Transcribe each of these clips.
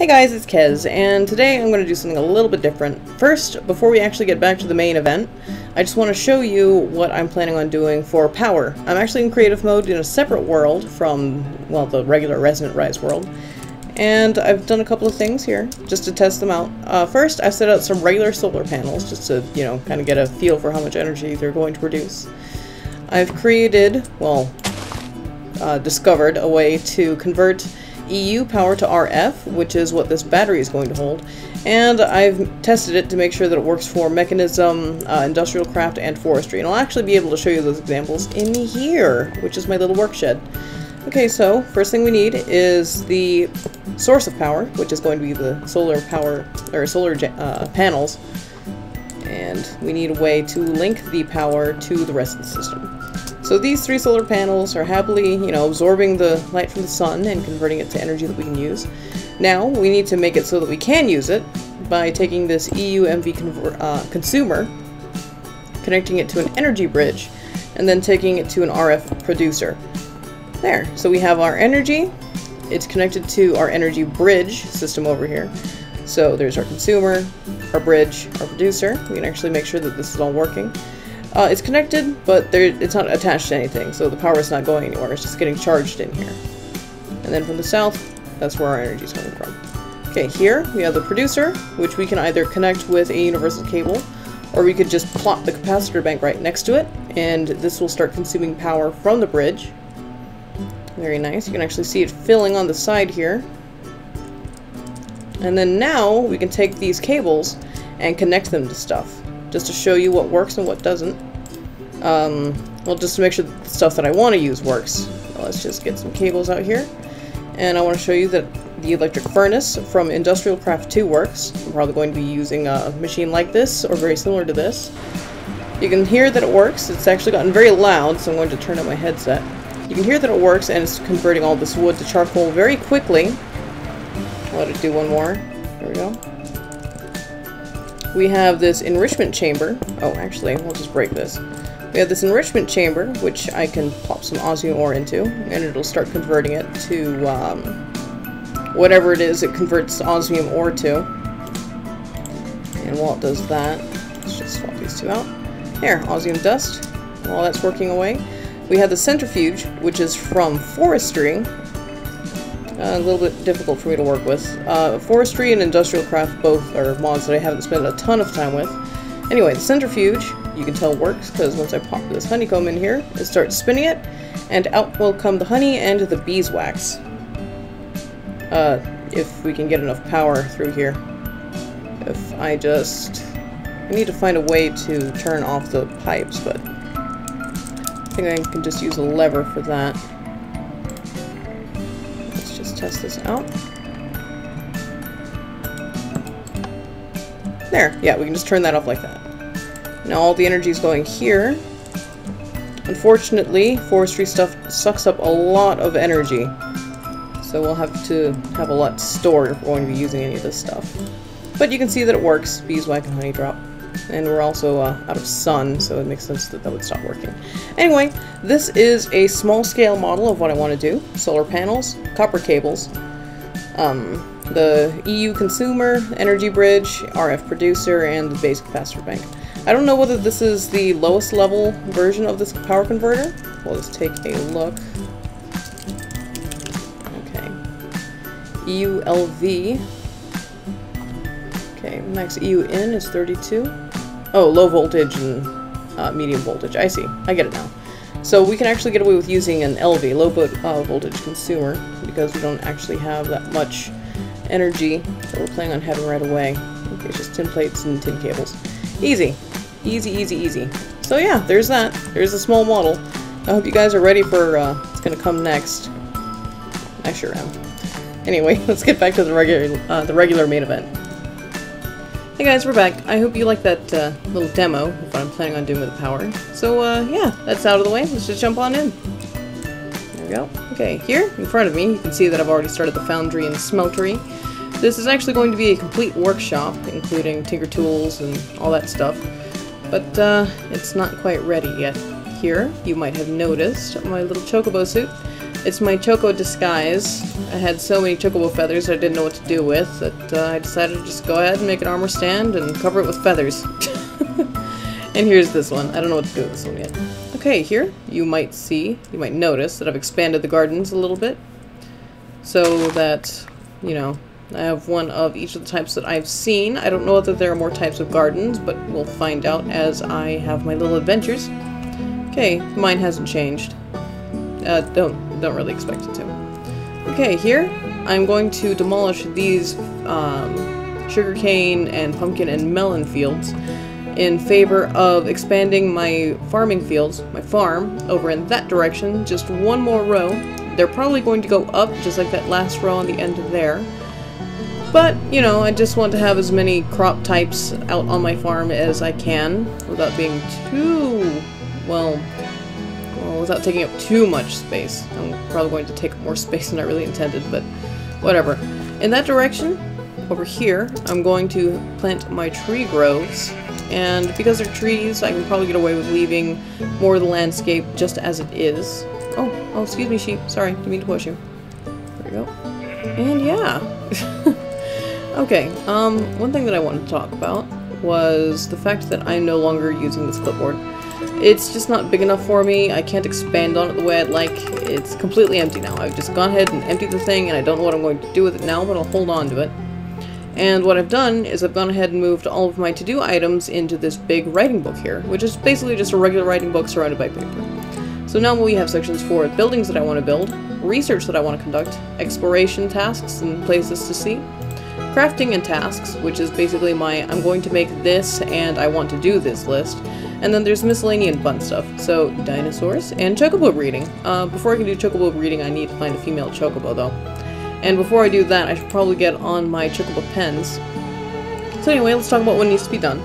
Hey guys, it's Kez, and today I'm going to do something a little bit different. First, before we actually get back to the main event, I just want to show you what I'm planning on doing for power. I'm actually in creative mode in a separate world from, well, the regular Resonant Rise world. And I've done a couple of things here, just to test them out. First, I set out some regular solar panels, just to, kind of get a feel for how much energy they're going to produce. I've created, well, discovered a way to convert EU power to RF, which is what this battery is going to hold, and I've tested it to make sure that it works for mechanism, industrial craft, and forestry, and I'll actually be able to show you those examples in here, which is my little work shed. Okay, so first thing we need is the source of power, which is going to be the solar power, or solar panels, and we need a way to link the power to the rest of the system. So these three solar panels are happily, absorbing the light from the sun and converting it to energy that we can use. Now, we need to make it so that we can use it by taking this EUMV consumer, connecting it to an energy bridge, and then taking it to an RF producer. There, so we have our energy, it's connected to our energy bridge system over here. So there's our consumer, our bridge, our producer. We can actually make sure that this is all working. It's connected, but it's not attached to anything, so the power is not going anywhere, it's just getting charged in here. And then from the south, that's where our energy is coming from. Okay, here we have the producer, which we can either connect with a universal cable, or we could just plop the capacitor bank right next to it, and this will start consuming power from the bridge. Very nice, you can actually see it filling on the side here. And then now, we can take these cables and connect them to stuff, just to show you what works and what doesn't. Well, just to make sure that the stuff that I want to use works. Well, let's just get some cables out here. And I want to show you that the electric furnace from Industrial Craft 2 works. I'm probably going to be using a machine like this, or very similar to this. You can hear that it works. It's actually gotten very loud, so I'm going to turn up my headset. You can hear that it works, and it's converting all this wood to charcoal very quickly. I'll let it do one more. There we go. We have this enrichment chamber. Oh, actually, we'll just break this. We have this enrichment chamber, which I can pop some osmium ore into, and it'll start converting it to whatever it is it converts osmium ore to. And while it does that, let's just swap these two out. There, osmium dust. While that's working away, we have the centrifuge, which is from forestry. A little bit difficult for me to work with. Forestry and Industrial Craft both are mods that I haven't spent a ton of time with. Anyway, the centrifuge, you can tell works, because once I pop this honeycomb in here, it starts spinning it, and out will come the honey and the beeswax. If we can get enough power through here. I need to find a way to turn off the pipes, but I think I can just use a lever for that. Test this out. There, yeah, we can just turn that off like that. Now all the energy is going here. Unfortunately, forestry stuff sucks up a lot of energy, so we'll have to have a lot stored if we're going to be using any of this stuff. But you can see that it works, beeswax and honey drop. And we're also out of sun, so it makes sense that that would stop working. Anyway, this is a small-scale model of what I want to do. Solar panels, copper cables, the EU consumer, energy bridge, RF producer, and the base capacitor bank. I don't know whether this is the lowest level version of this power converter. Well, let's take a look. Okay. EULV. Okay, max EU in is 32. Oh, low voltage and medium voltage. I see. I get it now. So we can actually get away with using an LV, low voltage consumer, because we don't actually have that much energy that we're planning on having right away. Okay, it's just tin plates and tin cables. Easy. Easy, easy, easy. So yeah, there's that. There's a small model. I hope you guys are ready for what's going to come next. I sure am. Anyway, let's get back to the regular main event. Hey guys, we're back. I hope you like that little demo of what I'm planning on doing with the power. So yeah, that's out of the way. Let's just jump on in. There we go. Okay, here in front of me, you can see that I've already started the foundry and smeltery. This is actually going to be a complete workshop, including tinker tools and all that stuff. But it's not quite ready yet. Here, you might have noticed my little chocobo suit It's my Choco disguise. I had so many chocobo feathers I didn't know what to do with that I decided to just go ahead and make an armor stand and cover it with feathers. And here's this one. I don't know what to do with this one yet. Okay, here you might notice that I've expanded the gardens a little bit. So that, you know, I have one of each of the types that I've seen. I don't know whether there are more types of gardens, but we'll find out as I have my little adventures. Okay, mine hasn't changed. Don't really expect it to. Okay, here I'm going to demolish these sugarcane and pumpkin and melon fields in favor of expanding my farming fields, my farm, over in that direction, just one more row. They're probably going to go up, just like that last row on the end of there. But, you know, I just want to have as many crop types out on my farm as I can, without being too, well, without taking up too much space. I'm probably going to take up more space than I really intended, but whatever. In that direction, over here, I'm going to plant my tree groves. And because they're trees, I can probably get away with leaving more of the landscape just as it is. Oh, excuse me, sheep. Sorry, didn't mean to push you. There we go. And yeah. Okay, one thing that I wanted to talk about was the fact that I'm no longer using this clipboard. It's just not big enough for me. I can't expand on it the way I'd like. It's completely empty now. I've just gone ahead and emptied the thing, and I don't know what I'm going to do with it now, but I'll hold on to it. And what I've done is I've gone ahead and moved all of my to-do items into this big writing book here, which is basically just a regular writing book surrounded by paper. So now we have sections for buildings that I want to build, research that I want to conduct, exploration tasks and places to see, crafting and tasks, which is basically my I'm going to make this and I want to do this list, and then there's miscellaneous fun stuff, so dinosaurs and chocobo breeding. Before I can do chocobo breeding, I need to find a female chocobo though. And before I do that, I should probably get on my chocobo pens. So anyway, let's talk about what needs to be done.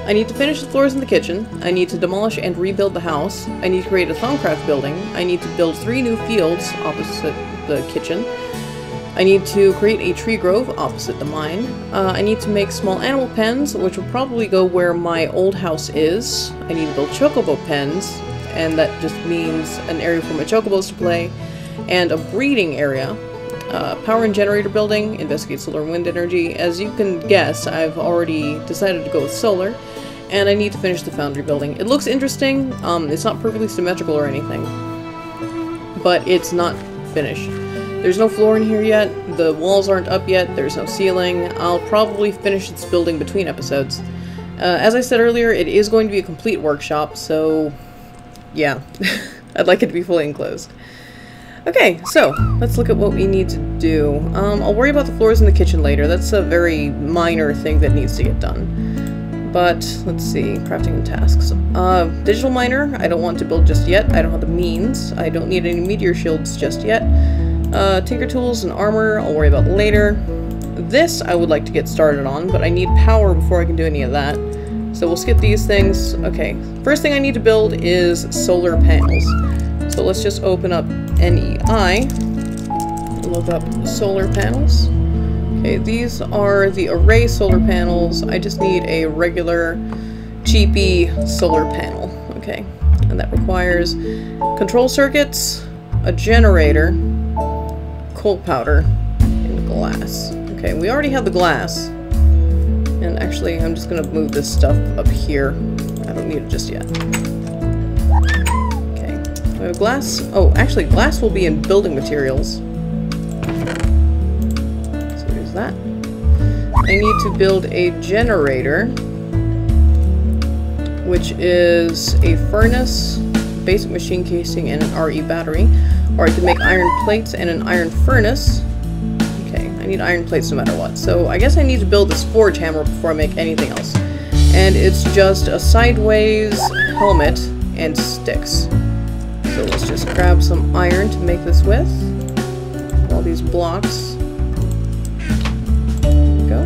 I need to finish the floors in the kitchen. I need to demolish and rebuild the house. I need to create a Thaumcraft building. I need to build 3 new fields opposite the kitchen. I need to create a tree grove opposite the mine. I need to make small animal pens, which will probably go where my old house is. I need to build chocobo pens, and that just means an area for my chocobos to play, and a breeding area. Power and generator building, investigate solar and wind energy. As you can guess, I've already decided to go with solar, and I need to finish the foundry building. It looks interesting. It's not perfectly symmetrical or anything, but it's not finished. There's no floor in here yet, the walls aren't up yet, there's no ceiling. I'll probably finish this building between episodes. As I said earlier, it is going to be a complete workshop, so yeah, I'd like it to be fully enclosed. Okay, so let's look at what we need to do. I'll worry about the floors in the kitchen later. That's a very minor thing that needs to get done. But, let's see, crafting and tasks. Digital miner, I don't want to build just yet. I don't have the means. I don't need any meteor shields just yet. Tinker tools and armor, I'll worry about later. This I would like to get started on, but I need power before I can do any of that. So we'll skip these things. Okay, first thing I need to build is solar panels. So let's just open up NEI, look up solar panels. Okay, these are the array solar panels. I just need a regular, cheapy solar panel. Okay, and that requires control circuits, a generator, coal powder, and glass. Okay, we already have the glass. And actually, I'm just gonna move this stuff up here. I don't need it just yet. Glass. Oh, actually, glass will be in building materials. So there's that. I need to build a generator, which is a furnace, basic machine casing, and an RE battery. Or I could make iron plates and an iron furnace. Okay, I need iron plates no matter what. So I guess I need to build this forge hammer before I make anything else. And it's just a sideways helmet and sticks. So let's just grab some iron to make this with. All these blocks. There we go.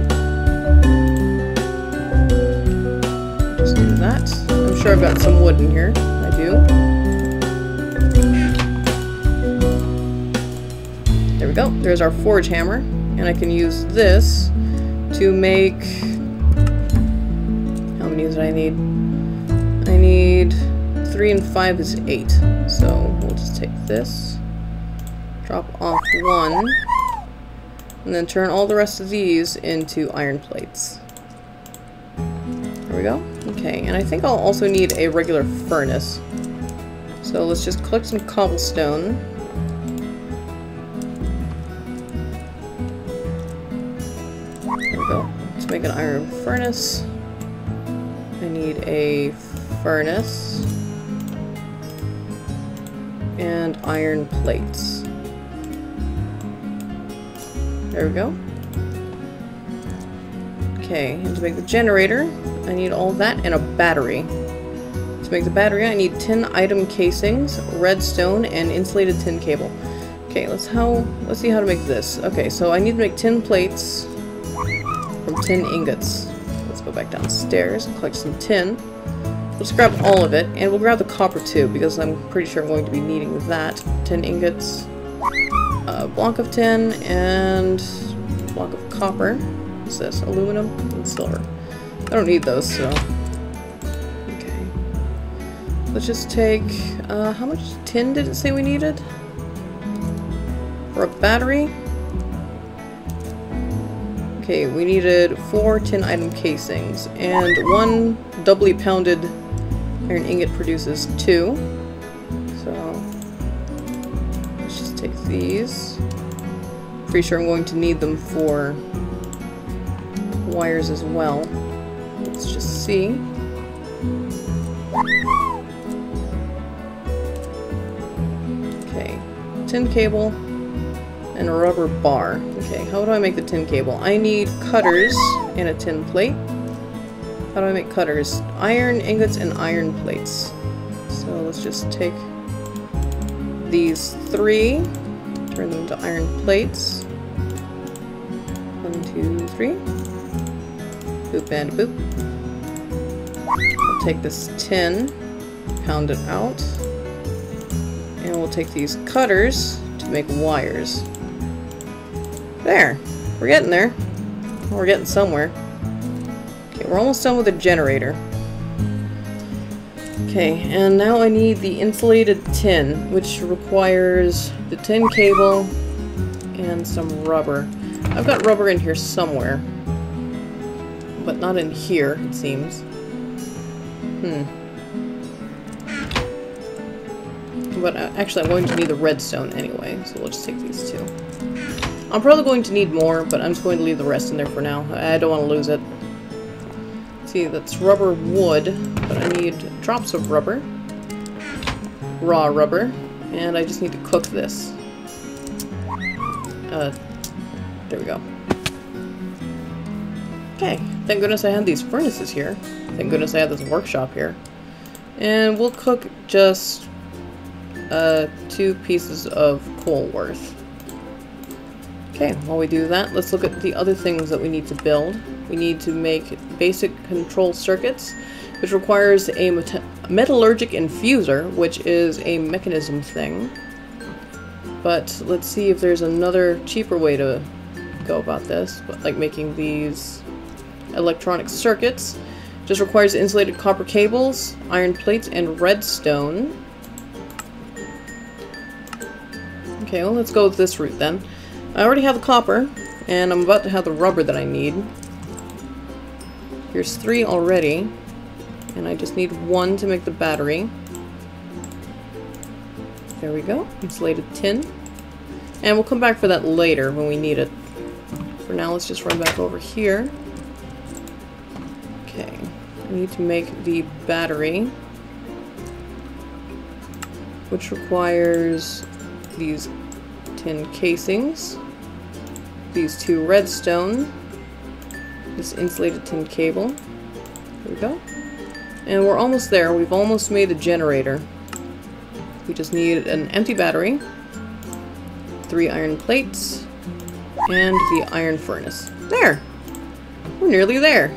Just do that. I'm sure I've got some wood in here. I do. There we go. There's our forge hammer. And I can use this to make... How many did I need? I need... 3 and 5 is 8, so we'll just take this, Drop off one. And then turn all the rest of these into iron plates. There we go. Okay, and I think I'll also need a regular furnace. So let's just collect some cobblestone. There we go. Let's make an iron furnace. I need a furnace. And iron plates. There we go. Okay, and to make the generator, I need all that and a battery. To make the battery, I need tin item casings, redstone, and insulated tin cable. Okay, let's see how to make this. Okay, so I need to make tin plates from tin ingots. Let's go back downstairs and collect some tin. Let's grab all of it, and we'll grab the copper too, because I'm pretty sure I'm going to be needing that. Tin ingots, a block of tin, and a block of copper. What's this? Aluminum and silver. I don't need those, so... Okay. Let's just take... how much tin did it say we needed? For a battery? Okay, we needed 4 tin item casings, and 1 doubly pounded iron ingot produces 2. So, let's just take these. Pretty sure I'm going to need them for wires as well. Let's just see. Okay, tin cable and a rubber bar. Okay, how do I make the tin cable? I need cutters and a tin plate. How do I make cutters? Iron ingots and iron plates. So let's just take these 3, turn them into iron plates. 1, 2, 3. Boop and boop. We'll take this tin, pound it out, and we'll take these cutters to make wires. There! We're getting there. We're getting somewhere. Okay, we're almost done with the generator. Okay, and now I need the insulated tin, which requires the tin cable and some rubber. I've got rubber in here somewhere, but not in here, it seems. But actually I'm going to need the redstone anyway, so we'll just take these 2. I'm probably going to need more, but I'm just going to leave the rest in there for now. I don't want to lose it. See, that's rubber wood, but I need drops of rubber. Raw rubber. And I just need to cook this. There we go. Okay, thank goodness I had these furnaces here. Thank goodness I had this workshop here. And we'll cook just 2 pieces of coal worth. Okay, while we do that, let's look at the other things that we need to build. We need to make basic control circuits, which requires a metallurgic infuser, which is a mechanism thing. But let's see if there's another cheaper way to go about this, like making these electronic circuits. Just requires insulated copper cables, iron plates, and redstone. Okay, well, let's go with this route then. I already have the copper, and I'm about to have the rubber that I need. Here's 3 already, and I just need 1 to make the battery. There we go, insulated tin. And we'll come back for that later when we need it. For now, let's just run back over here. Okay, I need to make the battery, which requires these tin casings, these 2 redstone, this insulated tin cable. There we go. And we're almost there. We've almost made the generator. We just need an empty battery, 3 iron plates, and the iron furnace. There! We're nearly there.